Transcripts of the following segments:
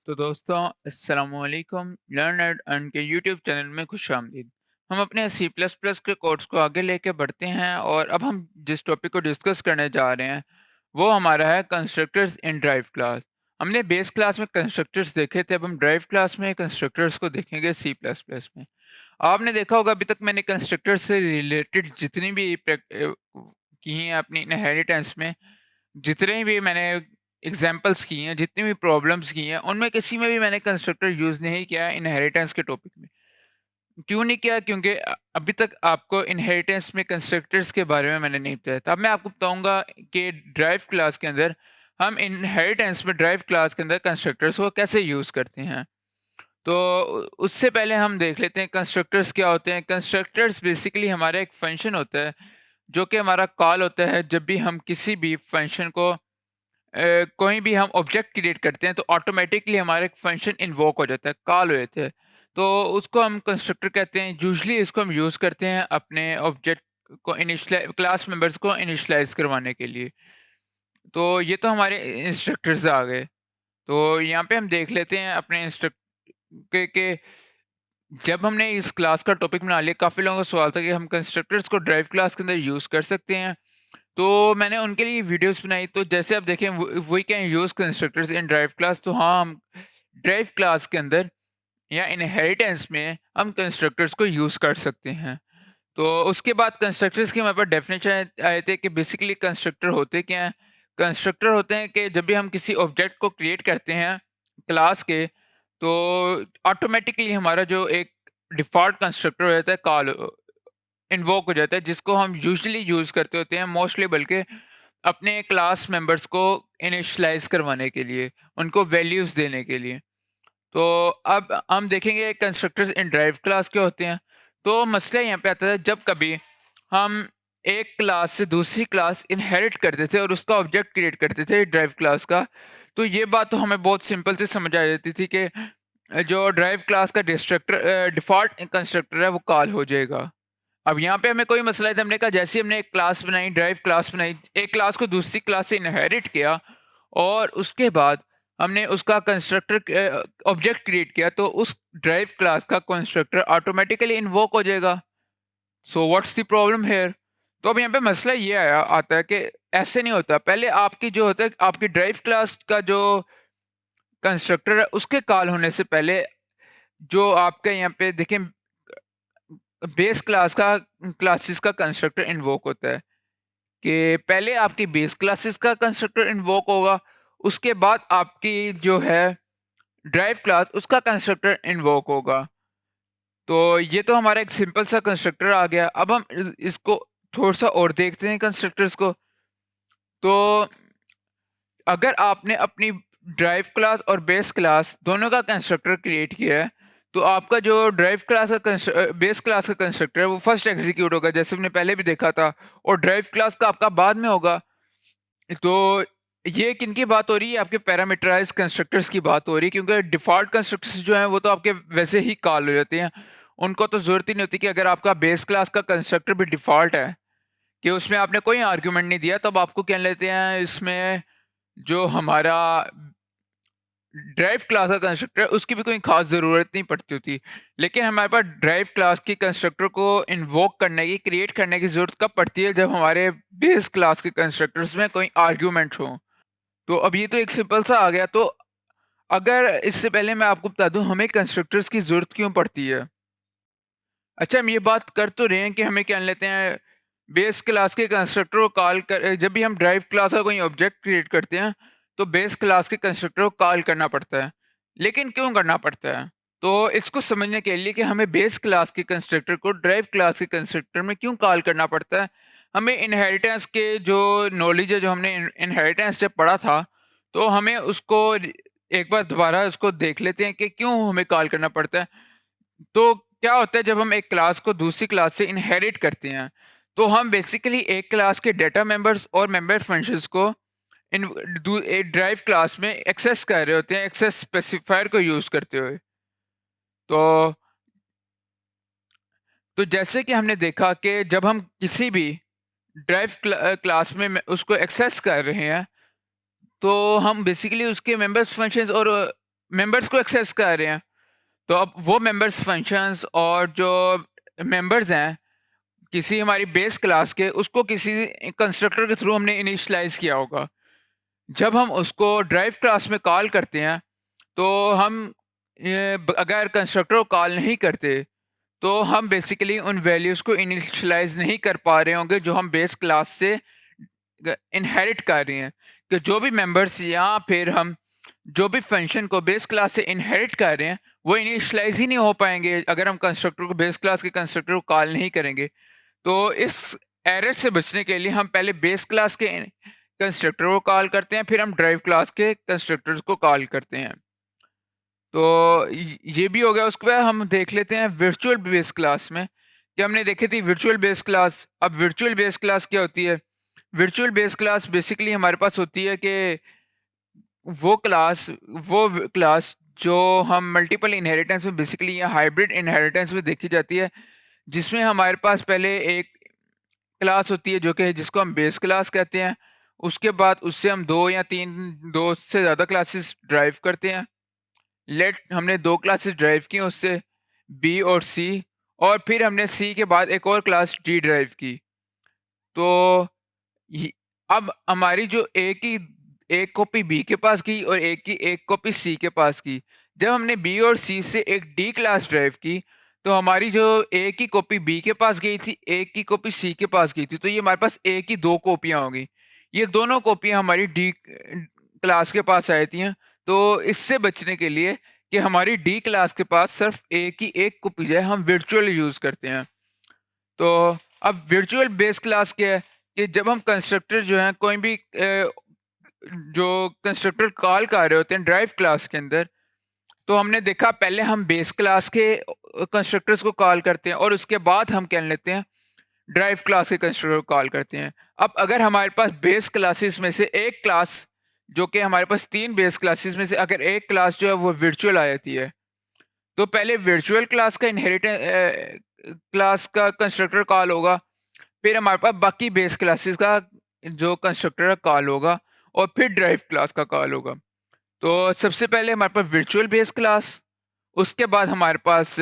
तो दोस्तों अस्सलाम वालेकुम लर्न एंड अर्न के यूट्यूब चैनल में खुशामदीद। हम अपने सी प्लस प्लस के कोर्स को आगे लेके बढ़ते हैं और अब हम जिस टॉपिक को डिस्कस करने जा रहे हैं वो हमारा है कंस्ट्रक्टर्स इन ड्राइव क्लास। हमने बेस क्लास में कंस्ट्रक्टर्स देखे थे, अब हम ड्राइव क्लास में कंस्ट्रक्टर्स को देखेंगे सी प्लस प्लस में। आपने देखा होगा अभी तक मैंने कंस्ट्रक्टर से रिलेटेड जितनी भी की हैं अपनी इनहेरिटेंस में, जितने भी मैंने एग्जांपल्स की हैं, जितनी भी प्रॉब्लम्स की हैं, उनमें किसी में भी मैंने कंस्ट्रक्टर यूज़ नहीं किया है इनहेरिटेंस के टॉपिक में। क्यों नहीं किया? क्योंकि अभी तक आपको इनहेरिटेंस में कंस्ट्रक्टर्स के बारे में मैंने नहीं बताया था। अब मैं आपको बताऊँगा कि ड्राइव क्लास के अंदर हम इनहेरिटेंस में ड्राइव क्लास के अंदर कंस्ट्रक्टर्स को कैसे यूज़ करते हैं। तो उससे पहले हम देख लेते हैं कंस्ट्रक्टर्स क्या होते हैं। कंस्ट्रक्टर्स बेसिकली हमारा एक फंक्शन होता है, जो कि हमारा कॉल होता है जब भी हम किसी भी फंक्शन को कोई भी हम ऑब्जेक्ट क्रिएट करते हैं तो ऑटोमेटिकली हमारा एक फंक्शन इन्वोक हो जाता है, कॉल हो जाता है। तो उसको हम कंस्ट्रक्टर कहते हैं। यूजुअली इसको हम यूज़ करते हैं अपने ऑब्जेक्ट को इनिशियलाइज क्लास मेंबर्स को इनिशियलाइज करवाने के लिए। तो ये तो हमारे इंस्ट्रक्टर्स आ गए। तो यहाँ पे हम देख लेते हैं अपने इंस्ट्रक्ट के जब हमने इस क्लास का टॉपिक बना लिया, काफ़ी लोगों का सवाल था कि हम कंस्ट्रक्टर्स को ड्राइव क्लास के अंदर यूज़ कर सकते हैं। तो मैंने उनके लिए वीडियोस बनाई, तो जैसे आप देखें we can use constructors in drive class. तो हाँ, हम ड्राइव क्लास के अंदर या इनहेरिटेंस में हम कंस्ट्रक्टर्स को यूज़ कर सकते हैं। तो उसके बाद कंस्ट्रक्टर्स की हमारे पास डेफिनेशन आए थे कि बेसिकली कंस्ट्रक्टर होते क्या हैं। कंस्ट्रक्टर होते हैं कि जब भी हम किसी ऑब्जेक्ट को क्रिएट करते हैं क्लास के, तो ऑटोमेटिकली हमारा जो एक डिफ़ॉल्ट कंस्ट्रक्टर हो जाता है कॉल इन्वोक हो जाता है, जिसको हम यूजुअली यूज़ करते होते हैं मोस्टली, बल्कि अपने क्लास मेंबर्स को इनिशियलाइज़ करवाने के लिए, उनको वैल्यूज़ देने के लिए। तो अब हम देखेंगे कंस्ट्रक्टर्स इन ड्राइव क्लास क्या होते हैं। तो मसला यहाँ पे आता है जब कभी हम एक क्लास से दूसरी क्लास इनहेरिट करते थे और उसका ऑब्जेक्ट क्रिएट करते थे ड्राइव क्लास का, तो ये बात तो हमें बहुत सिंपल से समझ आ जाती थी कि जो ड्राइव क्लास का डिस्ट्रक्टर डिफ़ॉल्ट कंस्ट्रक्टर है वो कॉल हो जाएगा। अब यहाँ पे हमें कोई मसला है, तो हमने कहा जैसे ही हमने एक क्लास बनाई, ड्राइव क्लास बनाई, एक क्लास को दूसरी क्लास से इनहेरिट किया और उसके बाद हमने उसका कंस्ट्रक्टर ऑब्जेक्ट क्रिएट किया, तो उस ड्राइव क्लास का कंस्ट्रक्टर ऑटोमेटिकली इन्वोक हो जाएगा। So what's the problem here? तो अब यहाँ पे मसला ये आया आता है कि ऐसे नहीं होता। पहले आपकी जो होता है आपकी ड्राइव क्लास का जो कंस्ट्रक्टर है उसके कॉल होने से पहले जो आपके यहाँ पे देखें बेस क्लास का क्लासेस का कंस्ट्रक्टर इन्वोक होता है कि पहले आपकी बेस क्लासेस का कंस्ट्रक्टर इन्वोक होगा, उसके बाद आपकी जो है ड्राइव क्लास उसका कंस्ट्रक्टर इन्वोक होगा। तो ये तो हमारा एक सिंपल सा कंस्ट्रक्टर आ गया। अब हम इसको थोड़ा-सा और देखते हैं कंस्ट्रक्टर्स को। तो अगर आपने अपनी ड्राइव क्लास और बेस क्लास दोनों का कंस्ट्रक्टर क्रिएट किया है, तो आपका जो ड्राइव क्लास का बेस क्लास का कंस्ट्रक्टर है वो फर्स्ट एग्जीक्यूट होगा, जैसे हमने पहले भी देखा था, और ड्राइव क्लास का आपका बाद में होगा। तो ये किनकी बात हो रही है? आपके पैरामीटराइज्ड कंस्ट्रक्टर्स की बात हो रही है, क्योंकि डिफ़ॉल्ट कंस्ट्रक्टर्स जो हैं वो तो आपके वैसे ही कॉल हो जाते हैं। उनको तो ज़रूरत ही नहीं होती कि अगर आपका बेस क्लास का कंस्ट्रक्टर भी डिफ़ॉल्ट है, कि उसमें आपने कोई आर्गुमेंट नहीं दिया, तब आपको क्या लेते हैं इसमें जो हमारा ड्राइव क्लास का कंस्ट्रक्टर है उसकी भी कोई ख़ास ज़रूरत नहीं पड़ती होती। लेकिन हमारे पास ड्राइव क्लास की कंस्ट्रक्टर को इन्वोक करने की, क्रिएट करने की ज़रूरत कब पड़ती है? जब हमारे बेस क्लास के कंस्ट्रक्टर्स में कोई आर्गुमेंट हो। तो अब ये तो एक सिंपल सा आ गया। तो अगर इससे पहले मैं आपको बता दूँ हमें कंस्ट्रक्टर्स की ज़रूरत क्यों पड़ती है? अच्छा, हम ये बात कर तो रहे हैं कि हमें क्या लेते हैं बेस क्लास के कंस्ट्रक्टर को कॉल कर, जब भी हम ड्राइव क्लास का कोई ऑब्जेक्ट क्रिएट करते हैं तो बेस क्लास के कंस्ट्रक्टर को कॉल करना पड़ता है। लेकिन क्यों करना पड़ता है? तो इसको समझने के लिए कि हमें बेस क्लास के कंस्ट्रक्टर को ड्राइव क्लास के कंस्ट्रक्टर में क्यों कॉल करना पड़ता है, हमें इनहेरिटेंस के जो नॉलेज है, जो हमने इनहेरिटेंस जब पढ़ा था, तो हमें उसको एक बार दोबारा उसको देख लेते हैं कि क्यों हमें कॉल करना पड़ता है। तो क्या होता है जब हम एक क्लास को दूसरी क्लास से इनहेरिट करते हैं, तो हम बेसिकली एक क्लास के डेटा मेंबर्स और मेंबर फंक्शंस को इन एक ड्राइव क्लास में एक्सेस कर रहे होते हैं, एक्सेस स्पेसिफायर को यूज करते हुए। तो जैसे कि हमने देखा कि जब हम किसी भी ड्राइव क्लास में उसको एक्सेस कर रहे हैं, तो हम बेसिकली उसके मेंबर्स फंक्शंस और मेंबर्स को एक्सेस कर रहे हैं। तो अब वो मेंबर्स फंक्शंस और जो मेंबर्स हैं किसी हमारी बेस क्लास के, उसको किसी कंस्ट्रक्टर के थ्रू हमने इनिशियलाइज़ किया होगा। जब हम उसको ड्राइव क्लास में कॉल करते हैं, तो हम अगर कंस्ट्रक्टर को कॉल नहीं करते, तो हम बेसिकली उन वैल्यूज़ को इनिशियलाइज़ नहीं कर पा रहे होंगे जो हम बेस क्लास से इनहेरिट कर रहे हैं। कि जो भी मेंबर्स या फिर हम जो भी फंक्शन को बेस क्लास से इनहेरिट कर रहे हैं, वो इनिशियलाइज़ ही नहीं हो पाएँगे अगर हम कंस्ट्रक्टर को बेस क्लास के कंस्ट्रक्टर को कॉल नहीं करेंगे। तो इस एरर से बचने के लिए हम पहले बेस क्लास के कंस्ट्रक्टर को कॉल करते हैं, फिर हम ड्राइव क्लास के कंस्ट्रक्टर्स को कॉल करते हैं। तो ये भी हो गया। उसके बाद हम देख लेते हैं वर्चुअल बेस क्लास में, कि हमने देखी थी वर्चुअल बेस क्लास। अब वर्चुअल बेस क्लास क्या होती है? वर्चुअल बेस क्लास बेसिकली हमारे पास होती है कि वो क्लास जो हम मल्टीपल इनहेरिटेंस में बेसिकली या हाइब्रिड इनहेरिटेंस में देखी जाती है, जिसमें हमारे पास पहले एक क्लास होती है जो कि जिसको हम बेस क्लास कहते हैं। उसके बाद उससे हम 2 या 3 2 से ज़्यादा क्लासेस ड्राइव करते हैं। लेट हमने 2 क्लासेस ड्राइव की उससे, बी और सी, और फिर हमने सी के बाद एक और क्लास डी ड्राइव की। तो ये अब हमारी जो ए की एक कॉपी बी के पास की और ए की एक कॉपी सी के पास की। जब हमने बी और सी से एक डी क्लास ड्राइव की, तो हमारी जो ए की कॉपी बी के पास गई थी, ए की कॉपी सी के पास गई थी, तो ये हमारे पास ए की 2 कॉपियाँ हो गई। ये दोनों कॉपियाँ हमारी डी क्लास के पास आई थी। तो इससे बचने के लिए कि हमारी डी क्लास के पास सिर्फ ए की एक कॉपी जो है, हम वर्चुअल यूज़ करते हैं। तो अब वर्चुअल बेस क्लास क्या है? कि जब हम कंस्ट्रक्टर जो है कोई भी जो कंस्ट्रक्टर कॉल कर रहे होते हैं ड्राइव क्लास के अंदर, तो हमने देखा पहले हम बेस क्लास के कंस्ट्रक्टर्स को कॉल करते हैं और उसके बाद हम क्या लेते हैं, ड्राइव क्लास के कंस्ट्रक्टर को कॉल करते हैं। अब अगर हमारे पास बेस क्लासेस में से एक क्लास, जो कि हमारे पास 3 बेस क्लासेस में से अगर एक क्लास जो है वो वर्चुअल आ जाती है, तो पहले वर्चुअल क्लास का क्लास का कंस्ट्रक्टर कॉल होगा, फिर हमारे पास बाकी बेस क्लासेस का जो कंस्ट्रक्टर कॉल होगा, और फिर ड्राइव क्लास का कॉल होगा। तो सबसे पहले हमारे पास वर्चुअल बेस क्लास, उसके बाद हमारे पास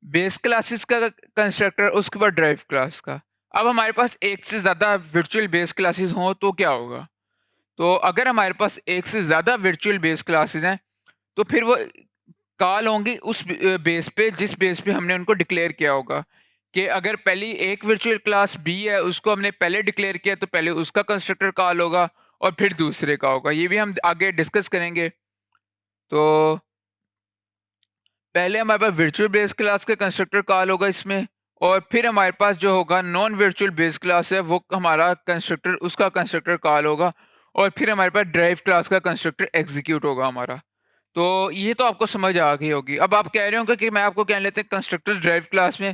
बेस क्लासेस का कंस्ट्रक्टर, उसके बाद ड्राइव क्लास का। अब हमारे पास एक से ज़्यादा वर्चुअल बेस क्लासेस हों तो क्या होगा? तो अगर हमारे पास एक से ज़्यादा वर्चुअल बेस क्लासेस हैं, तो फिर वो कॉल होंगी उस बेस पे जिस बेस पे हमने उनको डिक्लेयर किया होगा। कि अगर पहली एक वर्चुअल क्लास बी है, उसको हमने पहले डिक्लेयर किया, तो पहले उसका कंस्ट्रक्टर कॉल होगा और फिर दूसरे का होगा। ये भी हम आगे डिस्कस करेंगे। तो पहले हमारे पास वर्चुअल बेस क्लास का कंस्ट्रक्टर कॉल होगा इसमें, और फिर हमारे पास जो होगा नॉन वर्चुअल बेस क्लास है, वो हमारा कंस्ट्रक्टर, उसका कंस्ट्रक्टर कॉल होगा, और फिर हमारे पास ड्राइव क्लास का कंस्ट्रक्टर एग्जीक्यूट होगा हमारा। तो ये तो आपको समझ आ गई होगी। अब आप कह रहे होंगे कि मैं आपको क्या लेते हैं कंस्ट्रक्टर ड्राइव क्लास में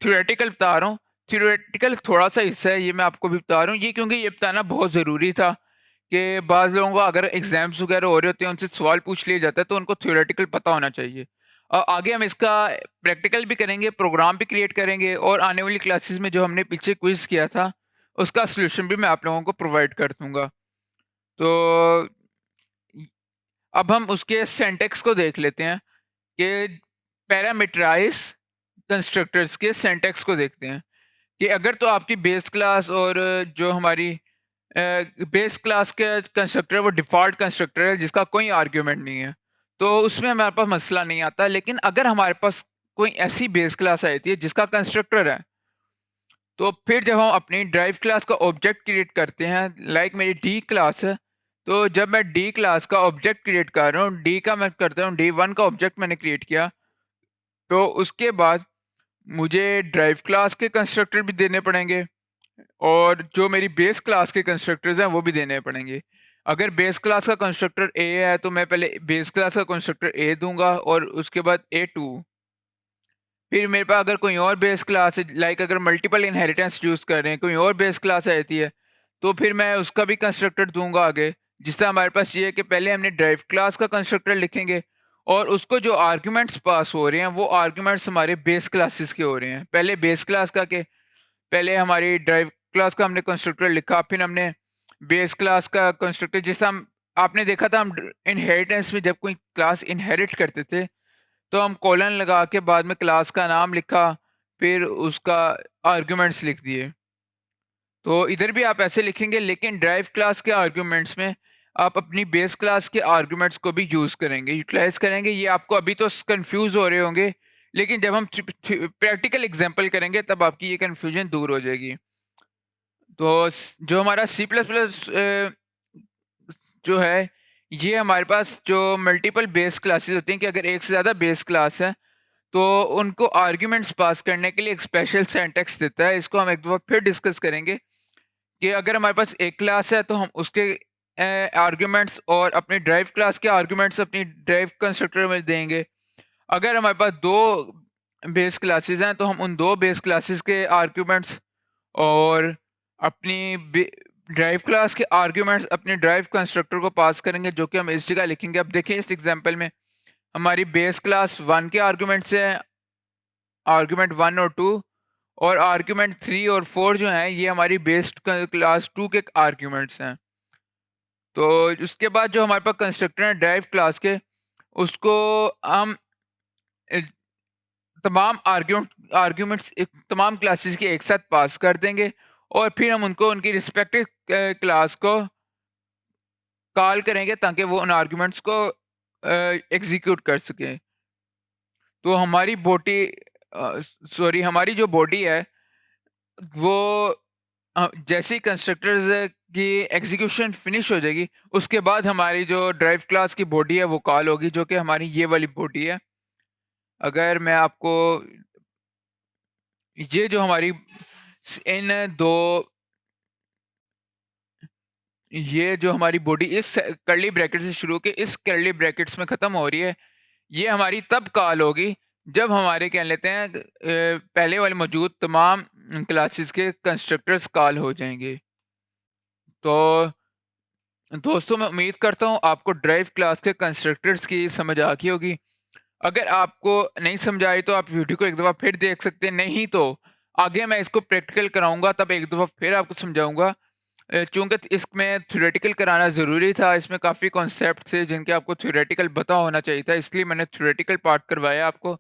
थ्योरेटिकल बता रहा हूँ। थ्योरेटिकल थोड़ा सा हिस्सा है, ये मैं आपको भी बता रहा हूँ। ये क्योंकि ये बताना बहुत ज़रूरी था कि बाज़ लोगों को अगर एग्ज़ाम्स वगैरह हो रहे होते हैं, उनसे सवाल पूछ लिया जाता है, तो उनको थ्योरेटिकल पता होना चाहिए। आगे हम इसका प्रैक्टिकल भी करेंगे, प्रोग्राम भी क्रिएट करेंगे, और आने वाली क्लासेस में जो हमने पीछे क्विज़ किया था, उसका सॉल्यूशन भी मैं आप लोगों को प्रोवाइड कर दूँगा। तो अब हम उसके सिंटैक्स को देख लेते हैं कि पैरामीटराइज कंस्ट्रक्टर्स के सिंटैक्स को देखते हैं। कि अगर तो आपकी बेस क्लास और जो हमारी बेस क्लास के कंस्ट्रक्टर वो डिफ़ॉल्ट कंस्ट्रक्टर है जिसका कोई आर्ग्यूमेंट नहीं है, तो उसमें हमारे पास मसला नहीं आता। लेकिन अगर हमारे पास कोई ऐसी बेस क्लास आती है जिसका कंस्ट्रक्टर है, तो फिर जब हम अपनी ड्राइव क्लास का ऑब्जेक्ट क्रिएट करते हैं, लाइक मेरी डी क्लास है, तो जब मैं डी क्लास का ऑब्जेक्ट क्रिएट कर रहा हूँ, डी का मैं करता हूँ, डी वन का ऑब्जेक्ट मैंने क्रिएट किया, तो उसके बाद मुझे ड्राइव क्लास के कंस्ट्रक्टर भी देने पड़ेंगे, और जो मेरी बेस क्लास के कंस्ट्रक्टर्स हैं वो भी देने पड़ेंगे। अगर बेस क्लास का कंस्ट्रक्टर ए है, तो मैं पहले बेस क्लास का कंस्ट्रक्टर ए दूंगा और उसके बाद ए टू। फिर मेरे पास अगर कोई और बेस क्लास है, लाइक अगर मल्टीपल इनहेरिटेंस यूज़ कर रहे हैं, कोई और बेस क्लास आती है, तो फिर मैं उसका भी कंस्ट्रक्टर दूंगा आगे। जिससे हमारे पास ये है कि पहले हमने ड्राइव क्लास का कंस्ट्रक्टर लिखेंगे, और उसको जो आर्ग्यूमेंट्स पास हो रहे हैं वो आर्ग्यूमेंट्स हमारे बेस क्लासेस के हो रहे हैं। पहले बेस क्लास का के पहले हमारी ड्राइव क्लास का हमने कंस्ट्रक्टर लिखा, फिर हमने बेस क्लास का कंस्ट्रक्टर, जिससे हम आपने देखा था हम इनहेरिटेंस में जब कोई क्लास इनहेरिट करते थे तो हम कोलन लगा के बाद में क्लास का नाम लिखा, फिर उसका आर्ग्यूमेंट्स लिख दिए। तो इधर भी आप ऐसे लिखेंगे, लेकिन ड्राइव क्लास के आर्ग्यूमेंट्स में आप अपनी बेस क्लास के आर्ग्यूमेंट्स को भी यूज़ करेंगे, यूटिलाइज करेंगे। ये आपको अभी तो कंफ्यूज हो रहे होंगे, लेकिन जब हम प्रैक्टिकल एग्जांपल करेंगे तब आपकी ये कंफ्यूजन दूर हो जाएगी। तो जो हमारा सी प्लस प्लस जो है, ये हमारे पास जो मल्टीपल बेस क्लासेस होती हैं कि अगर एक से ज़्यादा बेस क्लास है तो उनको आर्ग्यूमेंट्स पास करने के लिए एक स्पेशल सिंटैक्स देता है। इसको हम एक दफ़ा फिर डिस्कस करेंगे कि अगर हमारे पास एक क्लास है तो हम उसके आर्ग्यूमेंट्स और अपने ड्राइव क्लास के आर्ग्यूमेंट्स अपनी ड्राइव कंस्ट्रक्टर में देंगे। अगर हमारे पास 2 बेस क्लासेस हैं तो हम उन 2 बेस क्लासेस के आर्ग्यूमेंट्स और अपनी ड्राइव क्लास के आर्ग्यूमेंट्स अपने ड्राइव कंस्ट्रक्टर को पास करेंगे, जो कि हम इस जगह लिखेंगे। अब देखिए इस एग्जांपल में हमारी बेस क्लास 1 के आर्ग्यूमेंट्स हैं, आर्ग्यूमेंट 1 और 2, और आर्ग्यूमेंट 3 और 4 जो हैं ये हमारी बेस क्लास 2 के आर्ग्यूमेंट्स हैं। तो उसके बाद जो हमारे पास कंस्ट्रक्टर है ड्राइव क्लास के, उसको हम अ, तमाम आर्ग्यूमेंट्स तमाम क्लासेस के एक साथ पास कर देंगे और फिर हम उनको उनकी रिस्पेक्टिव क्लास को कॉल करेंगे ताकि वो उन आर्ग्यूमेंट्स को एग्जीक्यूट कर सकें। तो हमारी सॉरी हमारी जो बॉडी है वो जैसे ही कंस्ट्रक्टर्स की एग्जीक्यूशन फिनिश हो जाएगी, उसके बाद हमारी जो ड्राइव क्लास की बॉडी है वो कॉल होगी, जो कि हमारी ये वाली बॉडी है। अगर मैं आपको ये जो हमारी इन दो ये जो हमारी बॉडी इस कर्ली ब्रैकेट से शुरू होके इस कर्ली ब्रैकेट्स में ख़त्म हो रही है, ये हमारी तब कॉल होगी जब हमारे क्या लेते हैं पहले वाले मौजूद तमाम क्लासेस के कंस्ट्रक्टर्स कॉल हो जाएंगे। तो दोस्तों मैं उम्मीद करता हूँ आपको ड्राइव क्लास के कंस्ट्रक्टर्स की समझ आ गई होगी। अगर आपको नहीं समझ आई तो आप वीडियो को एक दफ़ा फिर देख सकते हैं, नहीं तो आगे मैं इसको प्रैक्टिकल कराऊंगा तब एक दफ़ा फिर आपको समझाऊंगा। चूँकि इसमें थ्योरेटिकल कराना ज़रूरी था, इसमें काफ़ी कॉन्सेप्ट थे जिनके आपको थ्योरेटिकल पता होना चाहिए था, इसलिए मैंने थ्योरेटिकल पार्ट करवाया आपको।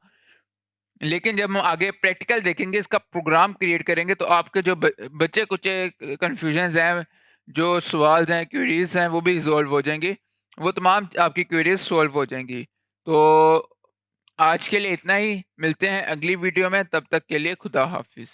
लेकिन जब हम आगे प्रैक्टिकल देखेंगे, इसका प्रोग्राम क्रिएट करेंगे तो आपके जो बचे-कुचे कन्फ्यूजन्स हैं, जो सवाल हैं, क्वेरीज़ हैं, वो भी रिज़ॉल्व हो जाएँगी। वो तमाम आपकी क्वेरीज़ सॉल्व हो जाएँगी। तो आज के लिए इतना ही, मिलते हैं अगली वीडियो में, तब तक के लिए खुदा हाफ़िज़।